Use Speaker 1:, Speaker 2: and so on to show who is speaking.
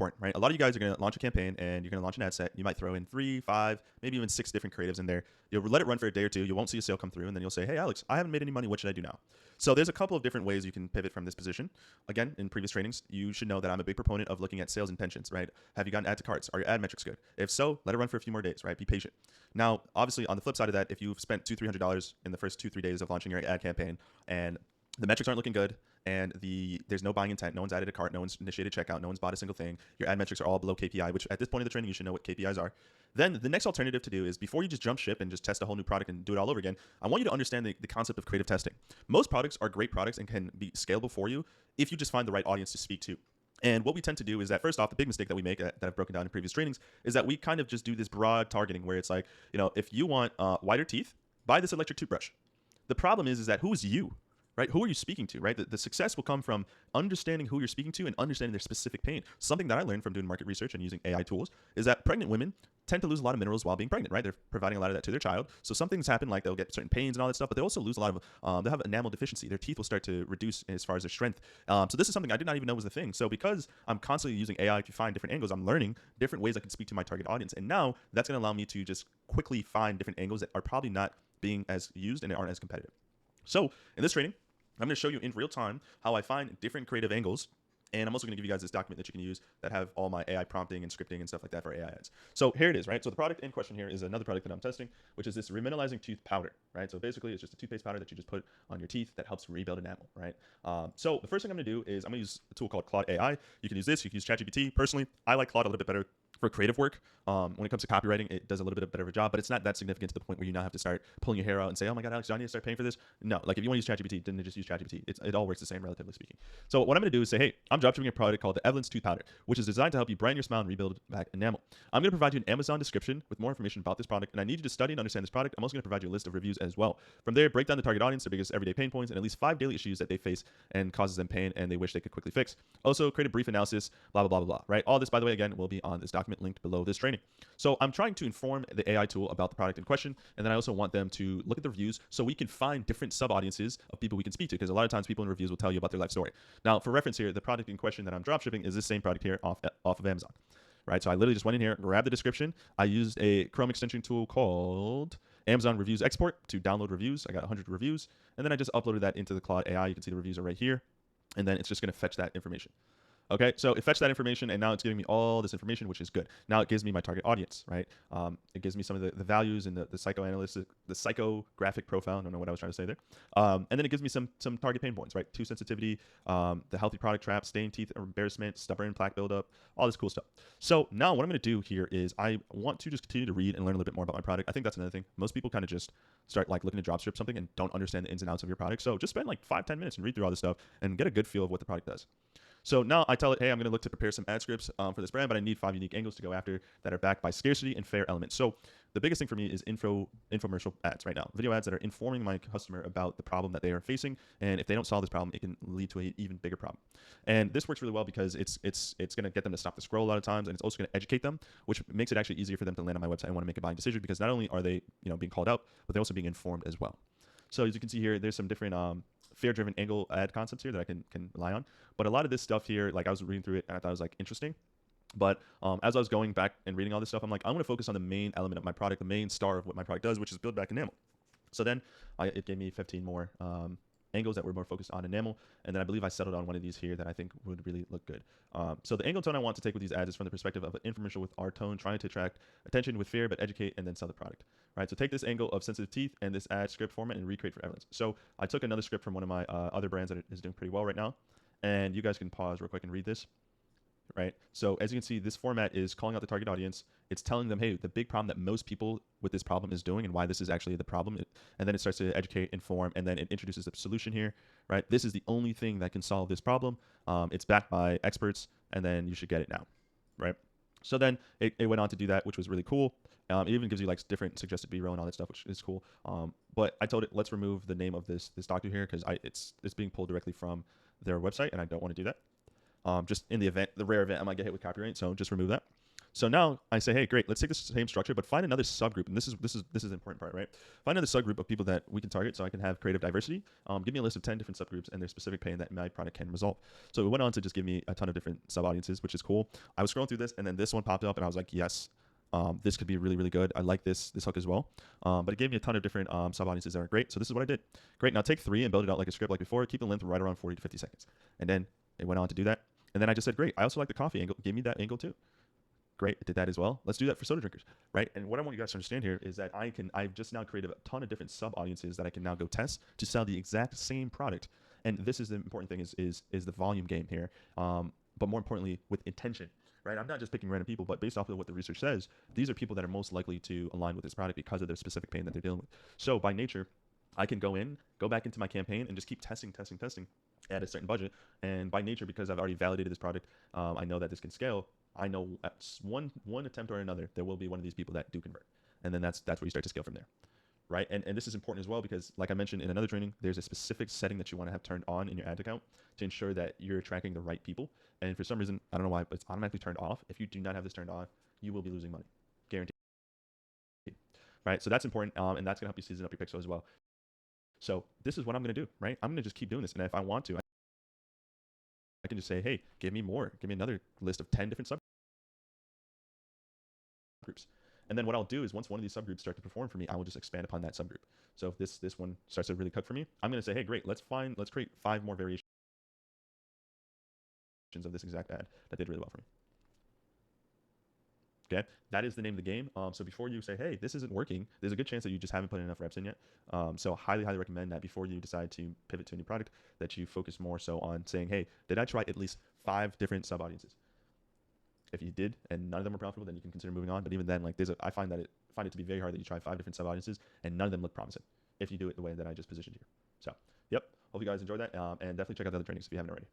Speaker 1: important, right? A lot of you guys are going to launch a campaign and you're going to launch an ad set. You might throw in 3, 5, maybe even 6 different creatives in there. You'll let it run for a day or two. You won't see a sale come through, and then you'll say, hey, Alex, I haven't made any money. What should I do now? So there's a couple of different ways you can pivot from this position. Again, in previous trainings, you should know that I'm a big proponent of looking at sales intentions, right? Have you gotten add to carts? Are your ad metrics good? If so, let it run for a few more days, right? Be patient. Now, obviously, on the flip side of that, if you've spent $200-300 in the first 2-3 days of launching your ad campaign and the metrics aren't looking good, and there's no buying intent, no one's added a cart, no one's initiated checkout, no one's bought a single thing, your ad metrics are all below KPI, which at this point of the training, you should know what KPIs are. Then the next alternative to do is, before you just jump ship and just test a whole new product and do it all over again, I want you to understand the concept of creative testing. Most products are great products and can be scalable for you if you just find the right audience to speak to. And what we tend to do is that, first off, the big mistake that we make that I've broken down in previous trainings is that we kind of just do this broad targeting where it's like, if you want whiter teeth, buy this electric toothbrush. The problem is that who is you? Right? Who are you speaking to, right? The success will come from understanding who you're speaking to and understanding their specific pain. Something that I learned from doing market research and using AI tools is that pregnant women tend to lose a lot of minerals while being pregnant, right? They're providing a lot of that to their child. So some things happen, like they'll get certain pains and all that stuff, but they also lose a lot of, they'll have enamel deficiency. Their teeth will start to reduce as far as their strength. So this is something I did not even know was a thing. So because I'm constantly using AI to find different angles, I'm learning different ways I can speak to my target audience. And now that's going to allow me to just quickly find different angles that are probably not being as used and aren't as competitive. So in this training, I'm going to show you in real time how I find different creative angles. And I'm also going to give you guys this document that you can use that have all my AI prompting and scripting and stuff like that for AI ads. So here it is, right? So the product in question here is another product that I'm testing, which is this remineralizing tooth powder, right? So basically, it's just a toothpaste powder that you just put on your teeth that helps rebuild enamel, right? So the first thing I'm going to do is I'm going to use a tool called Claude AI. You can use this. You can use ChatGPT. Personally, I like Claude a little bit better for creative work. When it comes to copywriting, it does a little bit better of a job, but it's not that significant to the point where you now have to start pulling your hair out and say, oh my God, Alex, do I need to start paying for this? No, like if you want to use ChatGPT, then just use ChatGPT. It all works the same, relatively speaking. So what I'm going to do is say, hey, I'm dropshipping a product called the Evelyn's Tooth Powder, which is designed to help you brighten your smile and rebuild back enamel. I'm going to provide you an Amazon description with more information about this product, and I need you to study and understand this product. I'm also going to provide you a list of reviews as well. From there, break down the target audience, their biggest everyday pain points, and at least 5 daily issues that they face and causes them pain and they wish they could quickly fix. Also, create a brief analysis, blah, blah, blah, blah, blah, right? All this, by the way, again, will be on this document linked below this training. So I'm trying to inform the AI tool about the product in question, and then I also want them to look at the reviews so we can find different sub-audiences of people we can speak to, because a lot of times people in reviews will tell you about their life story. Now, for reference here, the product in question that I'm dropshipping is this same product here off of Amazon, right? So I literally just went in here, grabbed the description. I used a Chrome extension tool called Amazon Reviews Export to download reviews. I got 100 reviews, and then I just uploaded that into the Claude AI. You can see the reviews are right here, and then it's just going to fetch that information. Okay, so it fetched that information, and now it's giving me all this information, which is good. Now it gives me my target audience, right? It gives me some of the values and the psychoanalysis, the psychographic profile. I don't know what I was trying to say there. And then it gives me some target pain points, right? Tooth sensitivity, the healthy product trap, stained teeth embarrassment, stubborn plaque buildup, all this cool stuff. So now what I'm going to do here is I want to just continue to read and learn a little bit more about my product. I think that's another thing. Most people kind of just start like looking to dropship something and don't understand the ins and outs of your product. So just spend like 5-10 minutes and read through all this stuff and get a good feel of what the product does. So now I tell it, hey, I'm going to look to prepare some ad scripts for this brand, but I need 5 unique angles to go after that are backed by scarcity and fair elements. So the biggest thing for me is infomercial ads right now, video ads that are informing my customer about the problem that they are facing, and if they don't solve this problem, it can lead to an even bigger problem. And this works really well because it's going to get them to stop the scroll a lot of times, and it's also going to educate them, which makes it actually easier for them to land on my website and want to make a buying decision, because not only are they being called out, but they're also being informed as well. So as you can see here, there's some different fair-driven angle ad concepts here that I can rely on. But a lot of this stuff here, like I was reading through it and I thought it was like interesting. But as I was going back and reading all this stuff, I'm like, I'm going to focus on the main element of my product, the main star of what my product does, which is build back enamel. So then it gave me 15 more angles that were more focused on enamel, and then I believe I settled on one of these here that I think would really look good. So the angle tone I want to take with these ads is from the perspective of an infomercial with our tone, trying to attract attention with fear, but educate and then sell the product. Right. So take this angle of sensitive teeth and this ad script format and recreate for evidence. So I took another script from one of my other brands that is doing pretty well right now, and you guys can pause real quick and read this. Right. So as you can see, this format is calling out the target audience. It's telling them, hey, the big problem that most people with this problem is doing and why this is actually the problem. And then it starts to educate, inform, and then it introduces a solution here. Right. This is the only thing that can solve this problem. It's backed by experts, and then you should get it now. Right. So then it went on to do that, which was really cool. It even gives you like different suggested B-roll and all that stuff, which is cool. But I told it, let's remove the name of this document here because it's being pulled directly from their website, and I don't want to do that. Just in the rare event I might get hit with copyright, so just remove that. So now I say, hey, great, let's take this same structure, but find another subgroup. And this is the important part, right? Find another subgroup of people that we can target, so I can have creative diversity. Give me a list of 10 different subgroups and their specific pain that my product can resolve. So it went on to just give me a ton of different sub audiences, which is cool. I was scrolling through this, and then this one popped up, and I was like, yes. This could be really, really good. I like this hook as well. But it gave me a ton of different sub audiences that are great. So this is what I did. Great. Now take 3 and build it out like a script like before. Keep the length right around 40 to 50 seconds. And then it went on to do that. And then I just said, great. I also like the coffee angle. Give me that angle too. Great, it did that as well. Let's do that for soda drinkers, right? And what I want you guys to understand here is that I've just now created a ton of different sub audiences that I can now go test to sell the exact same product. And this is the important thing is the volume game here. But more importantly, with intention, right? I'm not just picking random people, but based off of what the research says, these are people that are most likely to align with this product because of their specific pain that they're dealing with. So by nature, I can go back into my campaign and just keep testing at a certain budget. And by nature, because I've already validated this product, I know that this can scale. I know at one attempt or another, there will be one of these people that do convert. And then that's where you start to scale from there, right? And this is important as well because, like I mentioned in another training, there's a specific setting that you want to have turned on in your ad account to ensure that you're attracting the right people. And for some reason, I don't know why, but it's automatically turned off. If you do not have this turned on, you will be losing money, guaranteed, right? So that's important, and that's gonna help you season up your pixel as well. So this is what I'm gonna do, right? I'm gonna just keep doing this, and if I want to, I can just say, hey, give me more, give me another list of 10 different subgroups. And then what I'll do is once one of these subgroups start to perform for me, I will just expand upon that subgroup. So if this one starts to really cook for me, I'm going to say, hey, great, let's create 5 more variations of this exact ad that did really well for me. Okay, that is the name of the game. So before you say, hey, this isn't working, there's a good chance that you just haven't put enough reps in yet. So highly recommend that before you decide to pivot to a new product, that you focus more so on saying, hey, did I try at least 5 different sub audiences? If you did and none of them were profitable, then you can consider moving on. But even then, like I find it to be very hard that you try 5 different sub audiences and none of them look promising if you do it the way that I just positioned you. So, yep. Hope you guys enjoyed that, and definitely check out the other trainings if you haven't already.